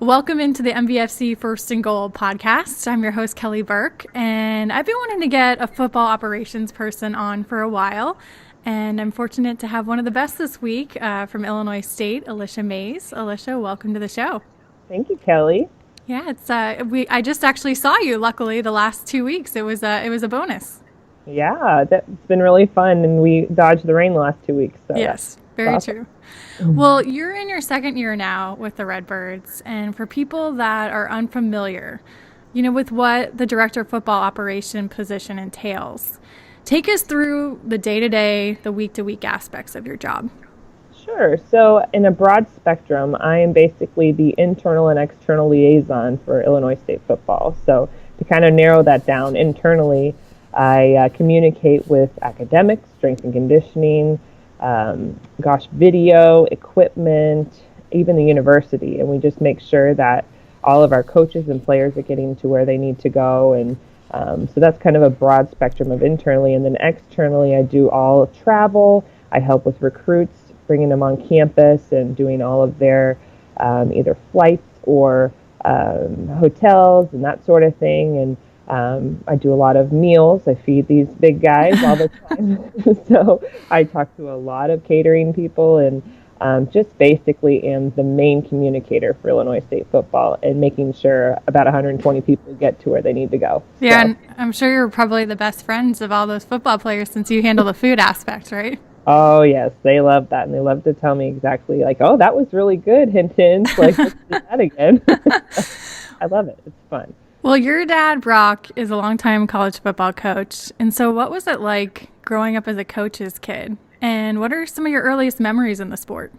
Welcome into the MVFC First Goal podcast. I'm your host, Kelly Burke, and I've been wanting to get a football operations person on for a while, and I'm fortunate to have one of the best this week from Illinois State, Alicia Mays. Alicia, welcome to the show. Thank you, Kelly. Yeah, it's I just actually saw you. Luckily, the last 2 weeks, it was a bonus. Yeah, that's been really fun, and we dodged the rain the last 2 weeks. So yes, very awesome. True. Well, you're in your second year now with the Redbirds, and for people that are unfamiliar, with what the director of football operation position entails, take us through the day-to-day, the week-to-week aspects of your job. Sure. So in a broad spectrum, I am basically the internal and external liaison for Illinois State football. So to kind of narrow that down, internally, I communicate with academics, strength and conditioning, video, equipment, even the university. And we just make sure that all of our coaches and players are getting to where they need to go. And so that's kind of a broad spectrum of internally. And then externally, I do all travel. I help with recruits, bringing them on campus and doing all of their either flights or hotels and that sort of thing. And I do a lot of meals. I feed these big guys all the time. So I talk to a lot of catering people and just basically am the main communicator for Illinois State football and making sure about 120 people get to where they need to go. Yeah, so. And I'm sure you're probably the best friends of all those football players since you handle the food aspect, right? Oh, yes. They love that. And they love to tell me exactly like, oh, that was really good, hint, hint. Like, let's do that again. I love it. It's fun. Well, your dad, Brock, is a longtime college football coach. And so what was it like growing up as a coach's kid? And what are some of your earliest memories in the sport?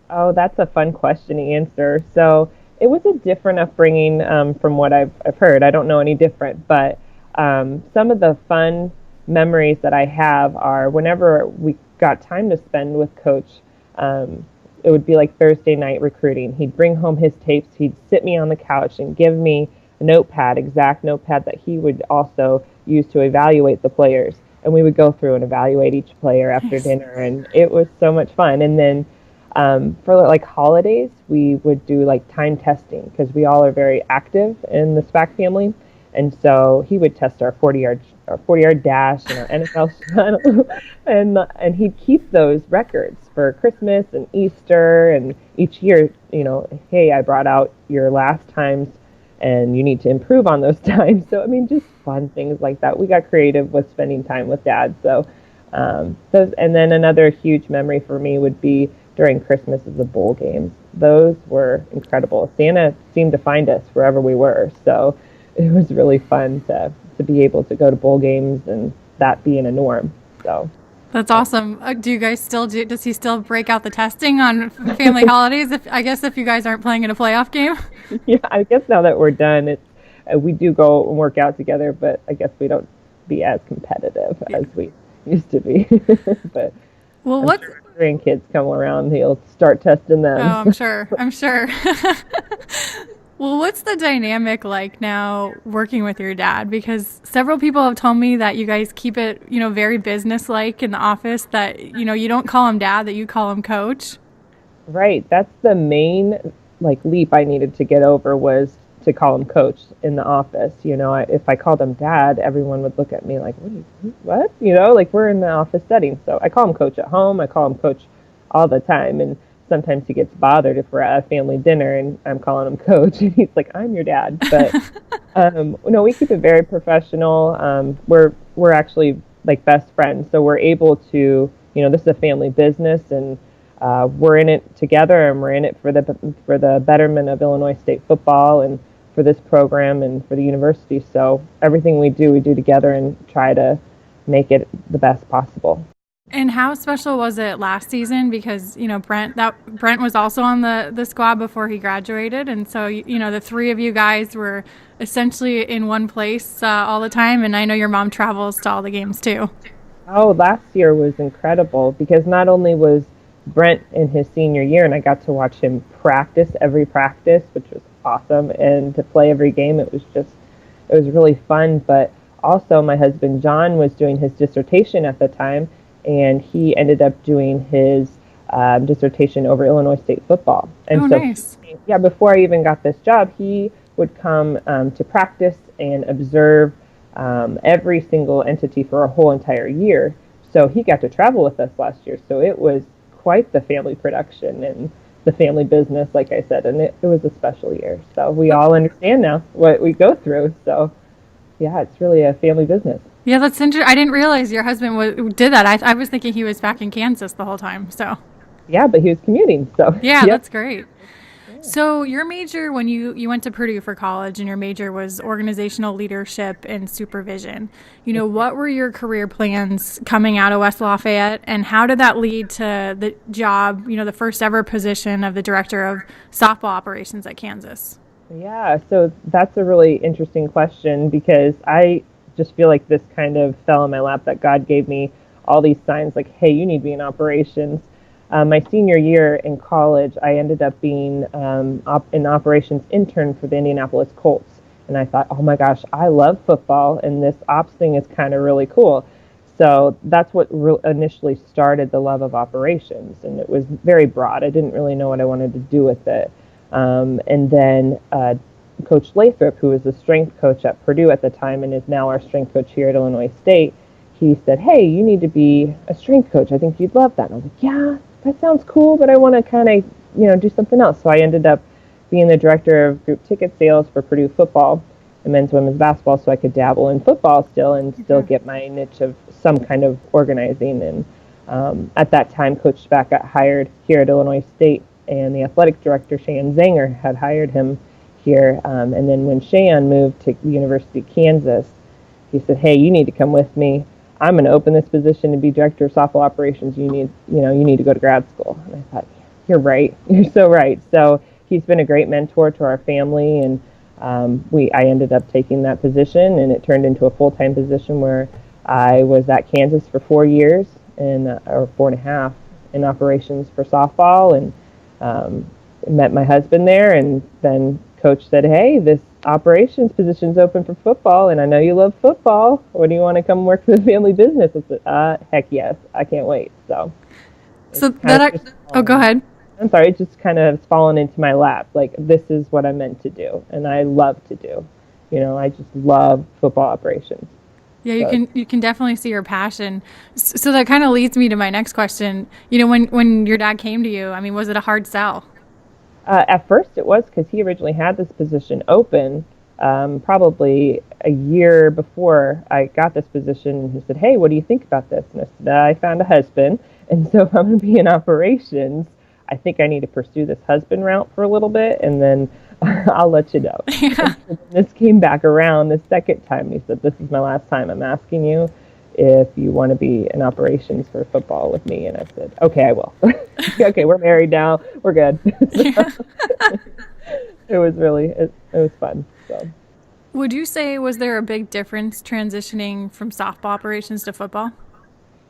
Oh, that's a fun question to answer. So it was a different upbringing from what I've heard. I don't know any different. But some of the fun memories that I have are whenever we got time to spend with Coach, it would be like Thursday night recruiting. He'd bring home his tapes. He'd sit me on the couch and give me a exact notepad that he would also use to evaluate the players. And we would go through and evaluate each player after dinner, and it was so much fun. And then for like holidays, we would do like time testing because we all are very active in the Spack family. And so he would test our 40-yard dash and our NFL shuttle, and he'd keep those records for Christmas and Easter, and each year, hey, I brought out your last times, and you need to improve on those times. So, I mean, just fun things like that. We got creative with spending time with Dad. So, and then another huge memory for me would be during Christmas is the bowl games. Those were incredible. Santa seemed to find us wherever we were. So it was really fun to be able to go to bowl games and that being a norm. So that's awesome. Do you guys does he still break out the testing on family holidays? If you guys aren't playing in a playoff game? Yeah, I guess now that we're done, we do go and work out together, but I guess we don't be as competitive as we used to be. But well, what grandkids come around, he'll start testing them. Oh, I'm sure. Well, what's the dynamic like now working with your dad? Because several people have told me that you guys keep it, very business-like in the office, that, you don't call him dad, that you call him coach. Right. That's the main, leap I needed to get over was to call him coach in the office. If I called him dad, everyone would look at me like, what? We're in the office setting. So I call him coach at home. I call him coach all the time. And sometimes he gets bothered if we're at a family dinner and I'm calling him coach and he's like, I'm your dad. But no, we keep it very professional. We're actually like best friends. So we're able to, this is a family business and we're in it together and we're in it for the betterment of Illinois State football and for this program and for the university. So everything we do together and try to make it the best possible. And how special was it last season? Because, Brent was also on the squad before he graduated. And so, the three of you guys were essentially in one place all the time. And I know your mom travels to all the games too. Oh, last year was incredible because not only was Brent in his senior year and I got to watch him practice every practice, which was awesome. And to play every game, it was really fun. But also my husband, John, was doing his dissertation at the time. And he ended up doing his dissertation over Illinois State football. And Oh, so, nice. yeah, before I even got this job, he would come to practice and observe every single entity for a whole entire year. So he got to travel with us last year. So it was quite the family production and the family business, like I said, and it was a special year. So we all understand now what we go through. So yeah, it's really a family business. Yeah, that's interesting. I didn't realize your husband did that. I was thinking he was back in Kansas the whole time. So, Yeah, but he was commuting. So yeah, yep. that's great. So, your major, when you went to Purdue for college, and your major was organizational leadership and supervision, what were your career plans coming out of West Lafayette, and how did that lead to the job, the first ever position of the director of softball operations at Kansas? Yeah, so that's a really interesting question because I just feel like this kind of fell in my lap that God gave me all these signs like, hey, you need to be in operations. My senior year in college, I ended up being an operations intern for the Indianapolis Colts. And I thought, oh my gosh, I love football, and this ops thing is kind of really cool. So that's what initially started the love of operations. And it was very broad. I didn't really know what I wanted to do with it. And then Coach Lathrop, who was the strength coach at Purdue at the time and is now our strength coach here at Illinois State, he said, hey, you need to be a strength coach. I think you'd love that. And I was like, yeah, that sounds cool, but I want to kind of, do something else. So I ended up being the director of group ticket sales for Purdue football and men's women's basketball, so I could dabble in football still and still get my niche of some kind of organizing. And at that time, Coach Spack got hired here at Illinois State, and the athletic director, Shan Zanger, had hired him here. And then when Shan moved to the University of Kansas, he said, hey, you need to come with me. I'm going to open this position to be director of softball operations. You need to go to grad school. And I thought, you're right. You're so right. So he's been a great mentor to our family, and I ended up taking that position, and it turned into a full-time position where I was at Kansas for 4 years or 4.5 in operations for softball, and met my husband there, and then Coach said, hey, this operations position's open for football, and I know you love football. What do you want to come work for the family business? I said, heck yes, I can't wait. So go ahead. I'm sorry, it just kind of has fallen into my lap. Like, this is what I'm meant to do, and I love to do. I just love football operations. Yeah, you can definitely see your passion. So that kind of leads me to my next question. When your dad came to you, I mean, was it a hard sell? At first it was, because he originally had this position open probably a year before I got this position. And he said, hey, what do you think about this? And I said, I found a husband, and so if I'm going to be in operations, I think I need to pursue this husband route for a little bit, and then I'll let you know. Yeah. So this came back around the second time, and he said, this is my last time I'm asking you if you want to be in operations for football with me. And I said, okay, I will. Okay, we're married now. We're good. It was fun. So. Would you say, was there a big difference transitioning from softball operations to football?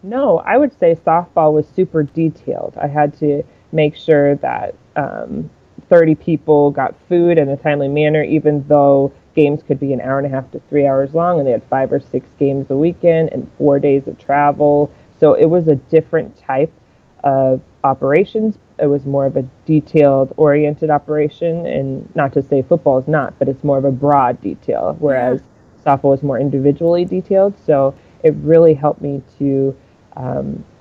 No, I would say softball was super detailed. I had to make sure that 30 people got food in a timely manner, even though games could be an hour and a half to 3 hours long, and they had 5 or 6 games a weekend and 4 days of travel. So it was a different type of operations. It was more of a detailed oriented operation, and not to say football is not, but it's more of a broad detail, whereas softball is more individually detailed. So it really helped me to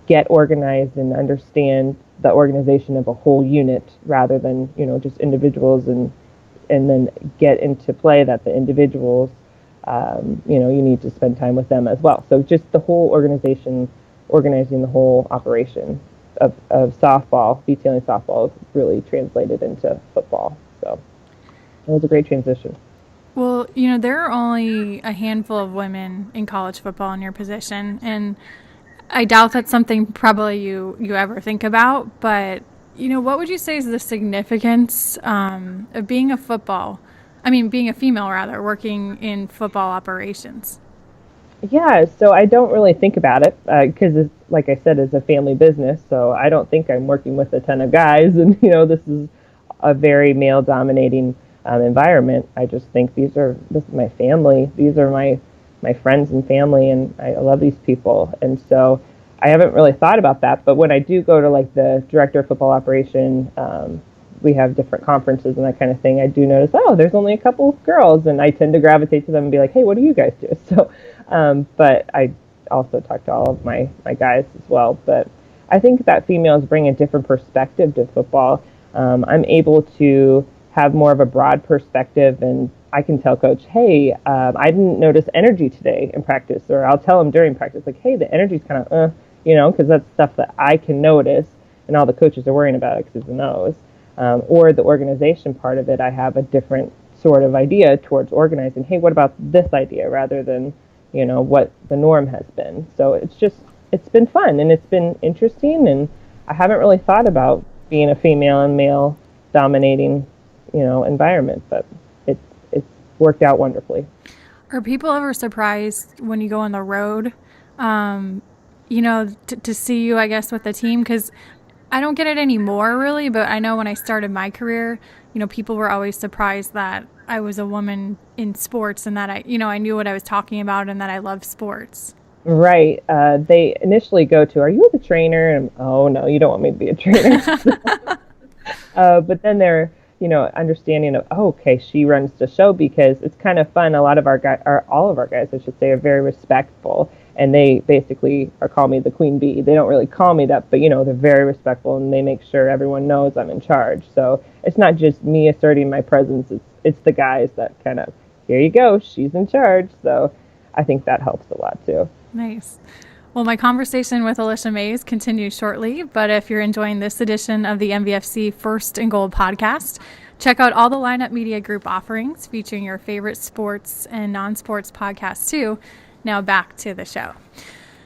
get organized and understand the organization of a whole unit rather than, just individuals, and then get into play that the individuals, you need to spend time with them as well. So just the whole organization, organizing the whole operation of softball, detailing softball, really translated into football. So it was a great transition. Well, there are only a handful of women in college football in your position, and I doubt that's something probably you ever think about, but what would you say is the significance of being being a female rather, working in football operations? Yeah, so I don't really think about it because, like I said, it's a family business. So I don't think I'm working with a ton of guys, and this is a very male-dominating environment. I just think this is my family. These are my friends and family, and I love these people. And so I haven't really thought about that, but when I do go to like the director of football operation, we have different conferences and that kind of thing, I do notice, oh, there's only a couple of girls, and I tend to gravitate to them and be like, hey, what do you guys do? So, but I also talk to all of my guys as well. But I think that females bring a different perspective to football. I'm able to have more of a broad perspective, and I can tell coach, hey, I didn't notice energy today in practice, or I'll tell them during practice, like, hey, the energy's kind of, because that's stuff that I can notice, and all the coaches are worrying about X's and O's. Or the organization part of it, I have a different sort of idea towards organizing. Hey, what about this idea rather than, what the norm has been? So it's been fun and it's been interesting, and I haven't really thought about being a female and male dominating, environment, but it's worked out wonderfully. Are people ever surprised when you go on the road, to see you, I guess, with the team? Because I don't get it anymore, really, but I know when I started my career, people were always surprised that I was a woman in sports and that I knew what I was talking about and that I love sports. Right. They initially go to, are you the trainer? And oh, no, you don't want me to be a trainer. But then they're, understanding of, oh, okay, she runs the show, because it's kind of fun. A lot of our guys, or all of our guys, I should say, are very respectful. And they basically are calling me the queen bee. They don't really call me that, but, they're very respectful, and they make sure everyone knows I'm in charge. So it's not just me asserting my presence. It's the guys that kind of, here you go, she's in charge. So I think that helps a lot, too. Nice. Well, my conversation with Alicia Mays continues shortly, but if you're enjoying this edition of the MVFC First Goal podcast, check out all the Lineup Media Group offerings featuring your favorite sports and non-sports podcasts, too. Now back to the show.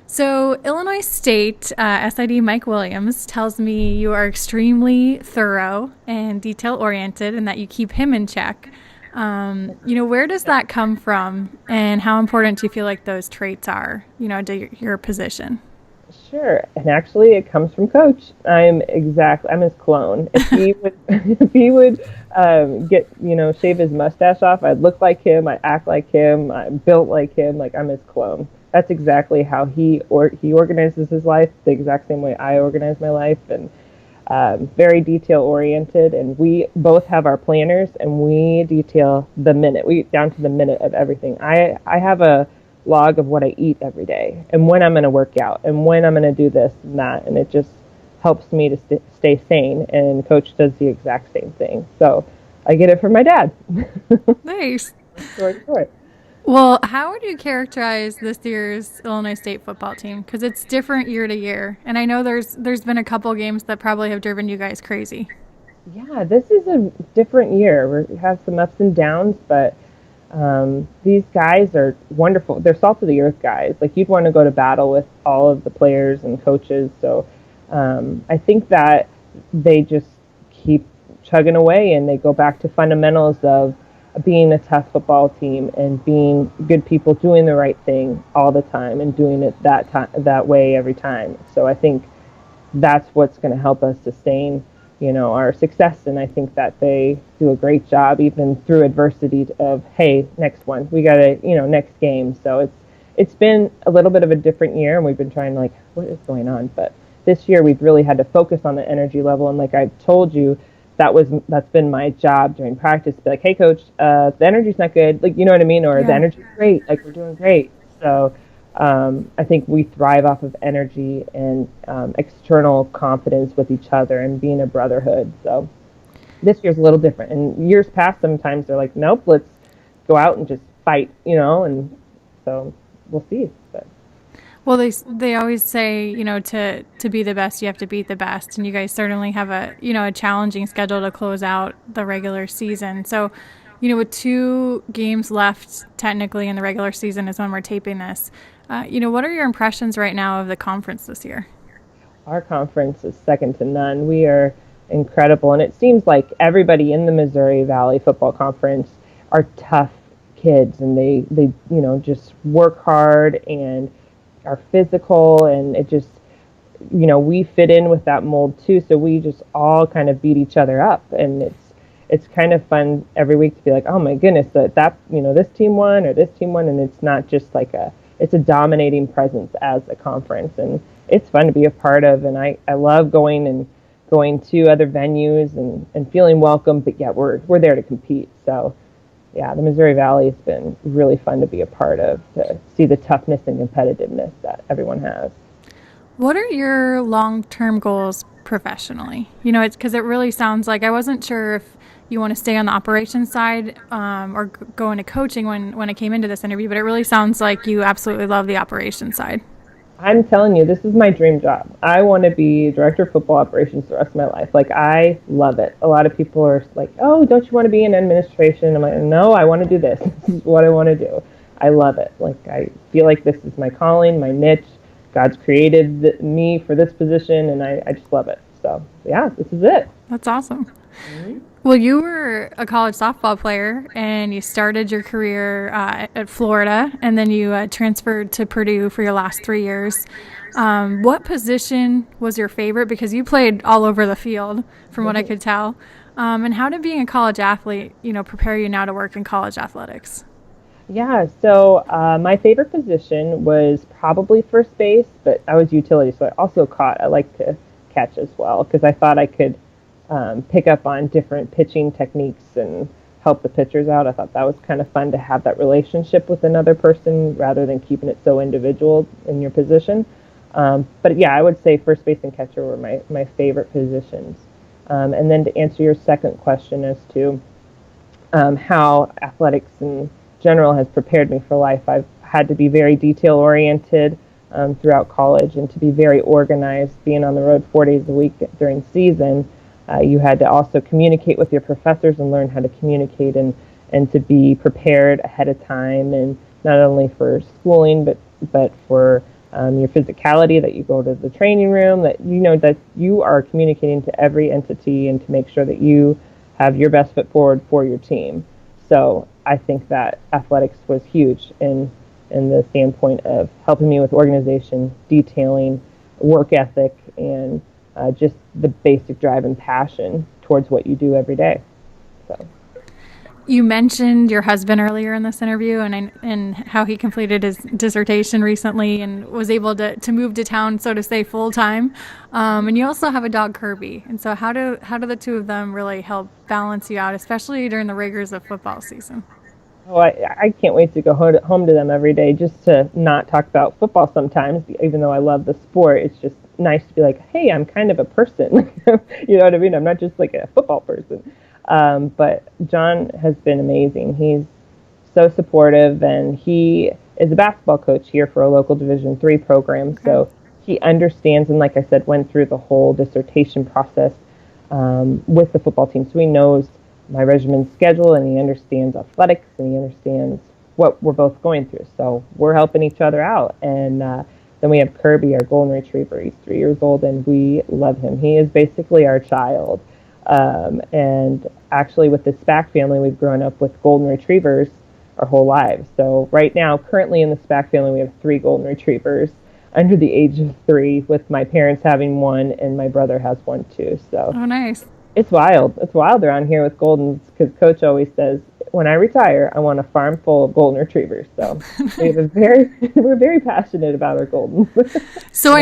So Illinois State SID Mike Williams tells me you are extremely thorough and detail-oriented and that you keep him in check. Where does that come from, and how important do you feel like those traits are, to your position? Sure. And actually it comes from coach. I'm his clone. If he would get, shave his mustache off, I'd look like him, I act like him, I'm built like him, like I'm his clone. That's exactly how he organizes his life, the exact same way I organize my life, and very detail oriented, and we both have our planners, and we detail down to the minute of everything. I have a log of what I eat every day, and when I'm going to work out, and when I'm going to do this and that, and it just helps me to stay sane, and coach does the exact same thing. So I get it from my dad. Nice. Short. Well, how would you characterize this year's Illinois State football team? Because it's different year to year, and I know there's been a couple games that probably have driven you guys crazy. Yeah, this is a different year. We have some ups and downs, but these guys are wonderful. They're salt of the earth guys. Like, you'd want to go to battle with all of the players and coaches. So I think that they just keep chugging away, and they go back to fundamentals of being a tough football team and being good people, doing the right thing all the time and doing it that way every time. So I think that's what's going to help us sustain, our success. And I think that they do a great job even through adversity of, hey, next one, we got to, next game. So it's been a little bit of a different year, and we've been trying like, what is going on? But this year we've really had to focus on the energy level. And like I've told you, that's been my job during practice, to be like, hey coach, the energy's not good, like, you know what I mean, or the energy's great, like we're doing great. So I think we thrive off of energy and external confidence with each other and being a brotherhood. So this year's a little different. And years past, sometimes they're like, nope, let's go out and just fight, and so we'll see. But well, they always say, to be the best, you have to beat the best. And you guys certainly have a challenging schedule to close out the regular season. So, with 2 games left technically in the regular season is when we're taping this. What are your impressions right now of the conference this year? Our conference is second to none. We are incredible. And it seems like everybody in the Missouri Valley Football Conference are tough kids, and they just work hard and are physical, and it just, we fit in with that mold too. So we just all kind of beat each other up, and it's kind of fun every week to be like, oh my goodness, that this team won or this team won, and it's not just like it's a dominating presence as a conference, and it's fun to be a part of. And I love going to other venues and feeling welcome, but yet we're there to compete. So yeah, the Missouri Valley has been really fun to be a part of, to see the toughness and competitiveness that everyone has. What are your long-term goals professionally? It's because it really sounds like I wasn't sure if you want to stay on the operations side or go into coaching when I came into this interview, but it really sounds like you absolutely love the operations side. I'm telling you, this is my dream job. I want to be director of football operations the rest of my life. Like, I love it. A lot of people are like, oh, don't you want to be in administration? I'm like, no, I want to do this. This is what I want to do. I love it. Like, I feel like this is my calling, my niche. God's created me for this position, and I just love it. So, yeah, this is it. That's awesome. Well, you were a college softball player, and you started your career at Florida, and then you transferred to Purdue for your last 3 years. What position was your favorite? Because you played all over the field, from what I could tell. And how did being a college athlete, prepare you now to work in college athletics? Yeah, so my favorite position was probably first base, but I was utility, so I also caught. I like to catch as well because I thought I could pick up on different pitching techniques and help the pitchers out. I thought that was kind of fun to have that relationship with another person rather than keeping it so individual in your position. But yeah, I would say first base and catcher were my favorite positions. And then to answer your second question as to how athletics in general has prepared me for life, I've had to be very detail oriented throughout college and to be very organized. Being on the road 4 days a week during season, you had to also communicate with your professors and learn how to communicate and to be prepared ahead of time, and not only for schooling but for your physicality, that you go to the training room, that that you are communicating to every entity and to make sure that you have your best foot forward for your team. So I think that athletics was huge in the standpoint of helping me with organization, detailing, work ethic, and just the basic drive and passion towards what you do every day. So. You mentioned your husband earlier in this interview and how he completed his dissertation recently and was able to move to town, so to say, full time. And you also have a dog, Kirby. And so how do the two of them really help balance you out, especially during the rigors of football season? Oh, I can't wait to go home to them every day just to not talk about football sometimes, even though I love the sport. It's just nice to be like, hey, I'm kind of a person. You know what I mean? I'm not just like a football person. But John has been amazing. He's so supportive, and he is a basketball coach here for a local Division III program. So he understands, and like I said, went through the whole dissertation process with the football team. So he knows my regimen schedule, and he understands athletics, and he understands what we're both going through. So we're helping each other out. And then we have Kirby, our golden retriever. He's 3 years old, and we love him. He is basically our child. And actually with the Spack family, we've grown up with golden retrievers our whole lives. So right now, currently in the Spack family, we have 3 golden retrievers under the age of 3, with my parents having 1 and my brother has 1 too. So oh, nice. It's wild. It's wild around here with Goldens, because Coach always says, when I retire, I want a farm full of golden retrievers. So we're very passionate about our Goldens. So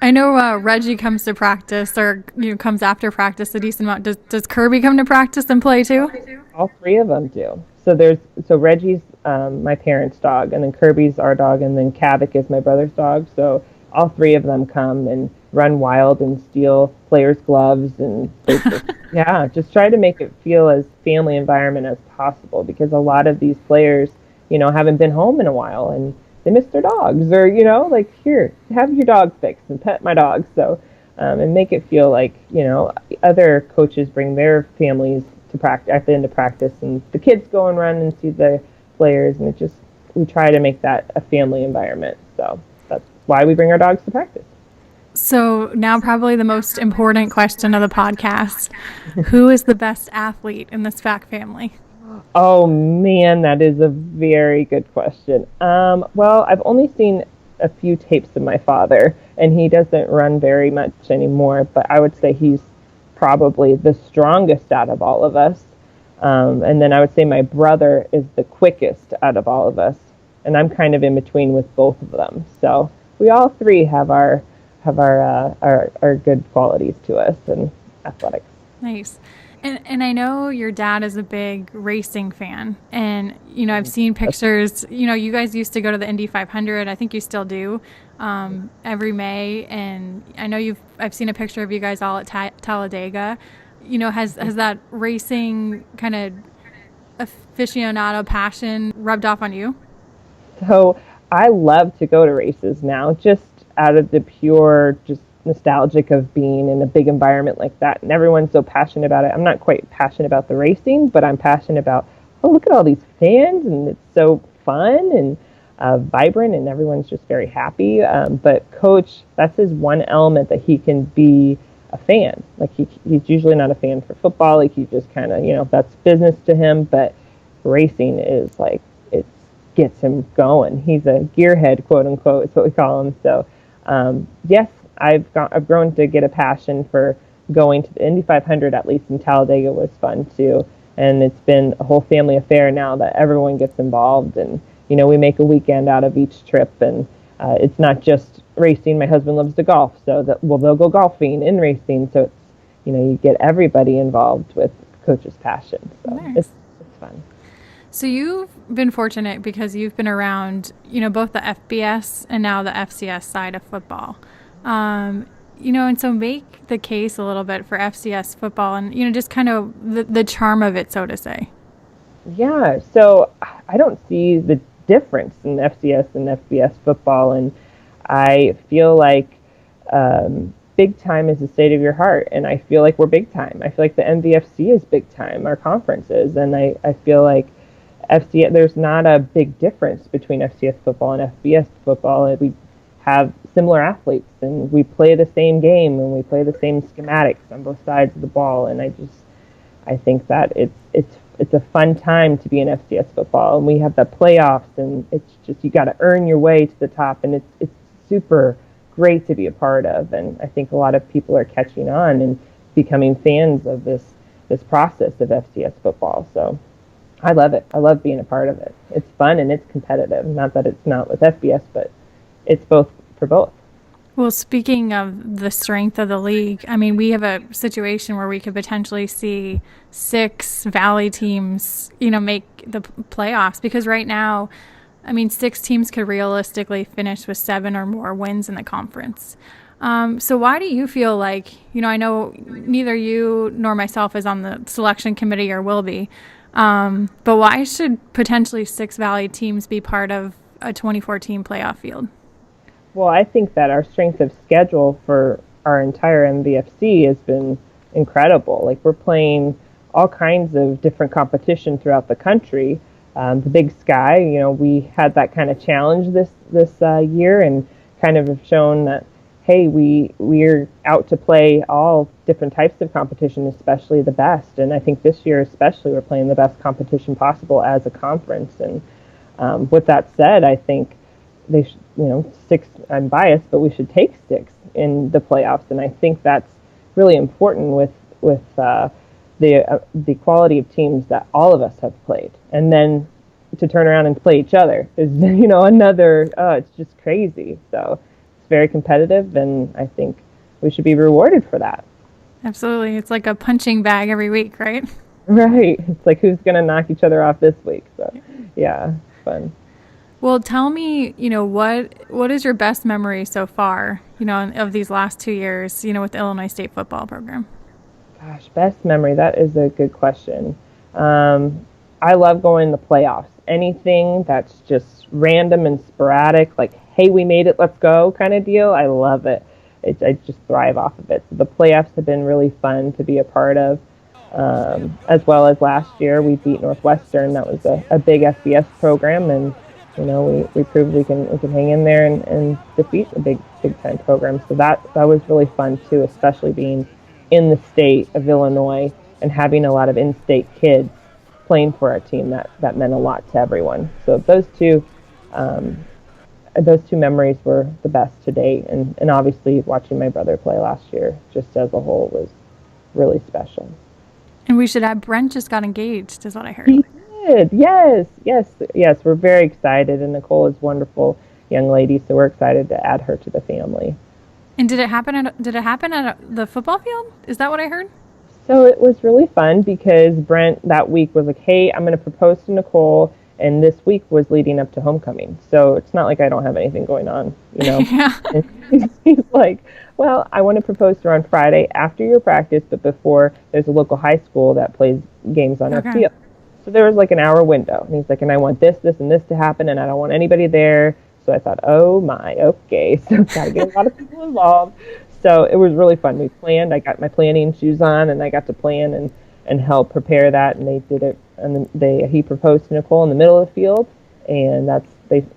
I know Reggie comes to practice, or comes after practice a decent amount. Does Kirby come to practice and play too? All 3 of them do. So Reggie's my parents' dog, and then Kirby's our dog, and then Kavik is my brother's dog. So all 3 of them come and run wild and steal players' gloves, and just try to make it feel as family environment as possible, because a lot of these players, haven't been home in a while, and they miss their dogs, or like, here, have your dog fixed and pet my dog. So and make it feel like other coaches bring their families to practice at the end of practice, and the kids go and run and see the players, and we try to make that a family environment. So that's why we bring our dogs to practice. So now probably the most important question of the podcast: who is the best athlete in the Spack family? Oh man, that is a very good question. Well, I've only seen a few tapes of my father, and he doesn't run very much anymore, but I would say he's probably the strongest out of all of us. And then I would say my brother is the quickest out of all of us, and I'm kind of in between with both of them. So we all 3 have our have our good qualities to us in athletics. Nice. And I know your dad is a big racing fan. And, I've seen pictures. You guys used to go to the Indy 500. I think you still do, every May. And I know I've seen a picture of you guys all at Talladega. Has that racing kind of aficionado passion rubbed off on you? So I love to go to races now, just out of the pure, just nostalgic of being in a big environment like that, and everyone's so passionate about it. I'm not quite passionate about the racing, but I'm passionate about, oh, look at all these fans, and it's so fun and vibrant, and everyone's just very happy. But Coach, that's his one element that he can be a fan. Like he's usually not a fan for football. Like he just kind of, that's business to him. But racing is like, it gets him going. He's a gearhead, quote unquote, is what we call him. So yes, I've grown to get a passion for going to the Indy 500, at least in Talladega was fun too. And it's been a whole family affair now that everyone gets involved, and we make a weekend out of each trip. And it's not just racing. My husband loves to golf, so they'll go golfing in racing. So it's you get everybody involved with Coach's passion. So nice. It's fun. So you've been fortunate because you've been around both the FBS and now the FCS side of football. And so make the case a little bit for FCS football and, just kind of the charm of it, so to say. Yeah, so I don't see the difference in FCS and FBS football, and I feel like big time is the state of your heart, and I feel like we're big time. I feel like the MVFC is big time, our conference is, and I feel like FCS, there's not a big difference between FCS football and FBS football. We have similar athletes, and we play the same game, and we play the same schematics on both sides of the ball. And I think that it's a fun time to be in FCS football, and we have the playoffs, and it's just you got to earn your way to the top, and it's super great to be a part of. And I think a lot of people are catching on and becoming fans of this process of FCS football. So I love it. I love being a part of it. It's fun and it's competitive. Not that it's not with FBS, but it's both for both. Well, speaking of the strength of the league, I mean, we have a situation where we could potentially see 6 Valley teams, make the playoffs, because right now, 6 teams could realistically finish with 7 or more wins in the conference. So why do you feel like, I know neither you nor myself is on the selection committee or will be, but why should potentially 6 Valley teams be part of a 24-team playoff field? Well, I think that our strength of schedule for our entire MVFC has been incredible. Like, we're playing all kinds of different competition throughout the country. The Big Sky, we had that kind of challenge this year, and kind of have shown that, hey, we're out to play all different types of competition, especially the best. And I think this year especially we're playing the best competition possible as a conference. And with that said, I think they should, 6, I'm biased, but we should take 6 in the playoffs. And I think that's really important with the quality of teams that all of us have played. And then to turn around and play each other is, another, it's just crazy. So it's very competitive, and I think we should be rewarded for that. Absolutely. It's like a punching bag every week, right? Right. It's like, who's going to knock each other off this week? So yeah, it's fun. Well, tell me, what is your best memory so far, of these last 2 years, with the Illinois State football program? Gosh, best memory, that is a good question. I love going to the playoffs. Anything that's just random and sporadic, like, hey, we made it, let's go kind of deal, I love it. I just thrive off of it. So the playoffs have been really fun to be a part of. As well as last year, we beat Northwestern. That was a big FBS program, and we proved we can hang in there and defeat a big time program. So that was really fun too, especially being in the state of Illinois and having a lot of in-state kids playing for our team. That meant a lot to everyone. So those two memories were the best to date, and obviously watching my brother play last year just as a whole was really special. And we should add, Brent just got engaged, is what I heard. He did. Yes. We're very excited, and Nicole is a wonderful young lady, so we're excited to add her to the family. And did it happen at the football field? Is that what I heard? So it was really fun because Brent that week was like, hey, I'm going to propose to Nicole. And this week was leading up to homecoming. So it's not like I don't have anything going on, you know. Yeah. And he's like, well, I want to propose to her on Friday after your practice, but before there's a local high school that plays games on our field. So there was like an hour window. And he's like, and I want this, this, and this to happen, and I don't want anybody there. So I thought, oh my, okay. So got to get a lot of people involved. So it was really fun. We planned. I got my planning shoes on, and I got to plan and help prepare that. And they did it. And then he proposed to Nicole in the middle of the field. And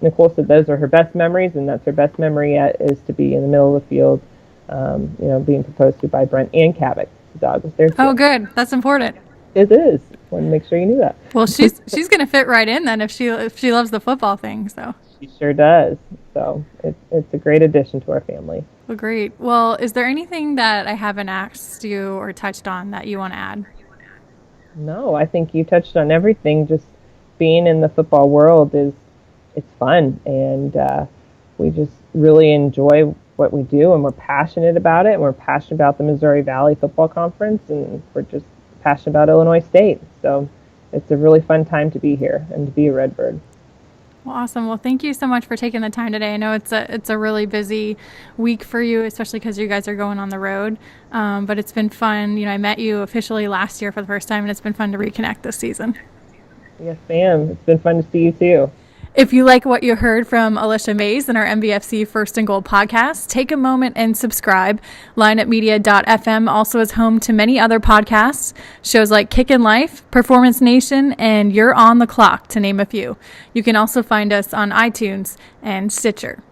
Nicole said those are her best memories, and that's her best memory yet is to be in the middle of the field, being proposed to by Brent and Kavik. The dog was there too. Oh, good. That's important. It is. Want to make sure you knew that. Well, she's going to fit right in then if she loves the football thing. So she sure does. So it's a great addition to our family. Well, great. Well, is there anything that I haven't asked you or touched on that you want to add? No, I think you touched on everything. Just being in the football world it's fun, and we just really enjoy what we do, and we're passionate about it, and we're passionate about the Missouri Valley Football Conference, and we're just passionate about Illinois State. So it's a really fun time to be here and to be a Redbird. Well, awesome. Well, thank you so much for taking the time today. I know it's a really busy week for you, especially because you guys are going on the road. But it's been fun. I met you officially last year for the first time, and it's been fun to reconnect this season. Yes, ma'am. It's been fun to see you too. If you like what you heard from Alicia Mays in our MVFC First Goal podcast, take a moment and subscribe. lineupmedia.fm also is home to many other podcasts, shows like Kickin' Life, Performance Nation, and You're on the Clock, to name a few. You can also find us on iTunes and Stitcher.